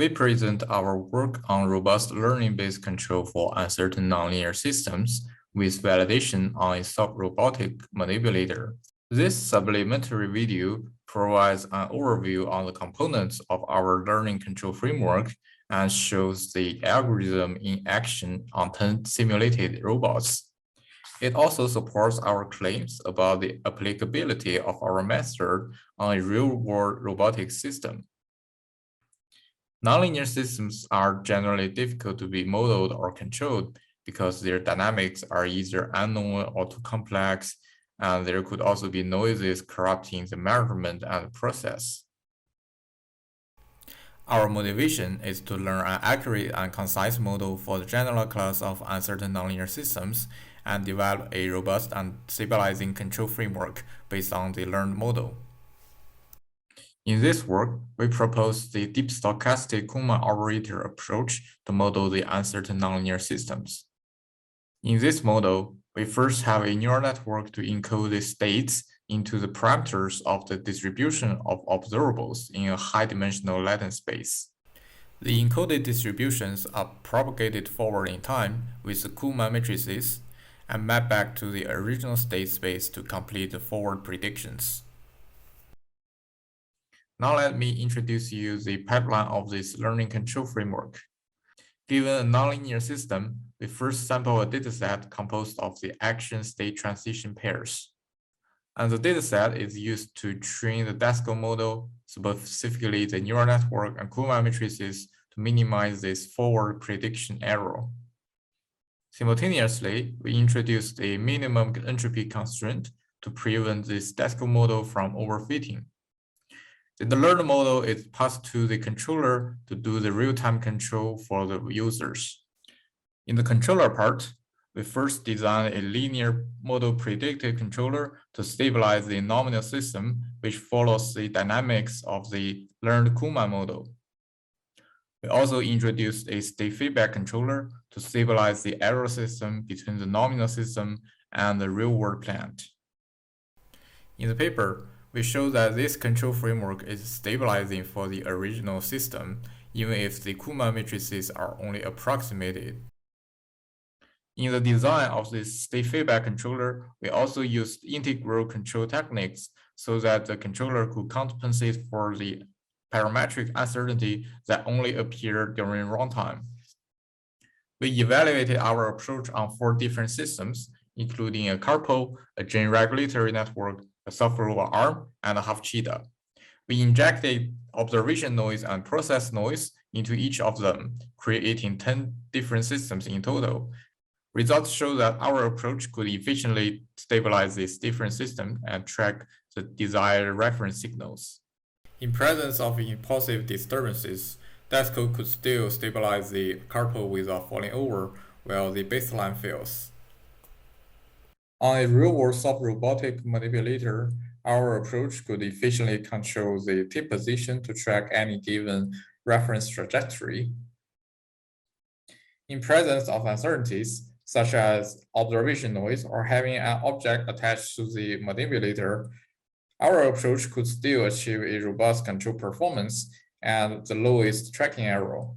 We present our work on robust learning-based control for uncertain nonlinear systems with validation on a robotic manipulator. This supplementary video provides an overview on the components of our learning control framework and shows the algorithm in action on 10 simulated robots. It also supports our claims about the applicability of our method on a real-world robotic system. Nonlinear systems are generally difficult to be modeled or controlled because their dynamics are either unknown or too complex, and there could also be noises corrupting the measurement and process. Our motivation is to learn an accurate and concise model for the general class of uncertain nonlinear systems and develop a robust and stabilizing control framework based on the learned model. In this work, we propose the deep stochastic Koopman operator approach to model the uncertain nonlinear systems. In this model, we first have a neural network to encode the states into the parameters of the distribution of observables in a high-dimensional latent space. The encoded distributions are propagated forward in time with the Koopman matrices and map back to the original state space to complete the forward predictions. Now let me introduce you the pipeline of this learning control framework. Given a nonlinear system, we first sample a dataset composed of the action state transition pairs. And the dataset is used to train the DeSKO model, specifically the neural network and Koopman matrices, to minimize this forward prediction error. Simultaneously, we introduced a minimum entropy constraint to prevent this DeSKO model from overfitting. The learned model is passed to the controller to do the real-time control for the users. In the controller part, we first design a linear model predictive controller to stabilize the nominal system, which follows the dynamics of the learned Koopman model. We also introduced a state feedback controller to stabilize the error system between the nominal system and the real-world plant. In the paper, we show that this control framework is stabilizing for the original system, even if the Koopman matrices are only approximated. In the design of this state feedback controller, we also used integral control techniques so that the controller could compensate for the parametric uncertainty that only appeared during runtime. We evaluated our approach on 4 different systems, including a carpal, a gene regulatory network, a software arm, and a half cheetah. We injected observation noise and process noise into each of them, creating 10 different systems in total. Results show that our approach could efficiently stabilize these different systems and track the desired reference signals. In presence of impulsive disturbances, DeSKO could still stabilize the carpal without falling over while the baseline fails. On a real-world robotic manipulator, our approach could efficiently control the tip position to track any given reference trajectory. In presence of uncertainties, such as observation noise or having an object attached to the manipulator, our approach could still achieve a robust control performance and the lowest tracking error.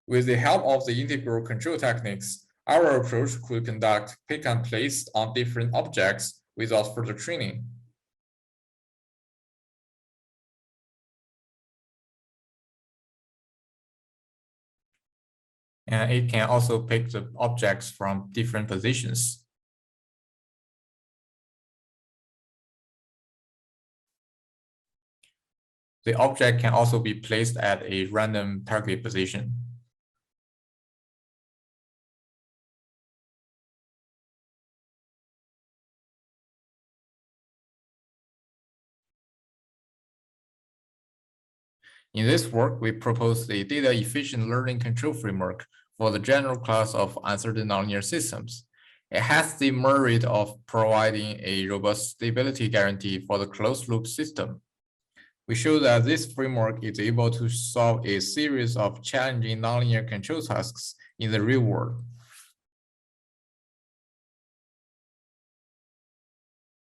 With the help of the integral control techniques, our approach could conduct pick and place on different objects without further training. And it can also pick the objects from different positions. The object can also be placed at a random target position. In this work, we propose a data-efficient learning control framework for the general class of uncertain nonlinear systems. It has the merit of providing a robust stability guarantee for the closed-loop system. We show that this framework is able to solve a series of challenging nonlinear control tasks in the real world.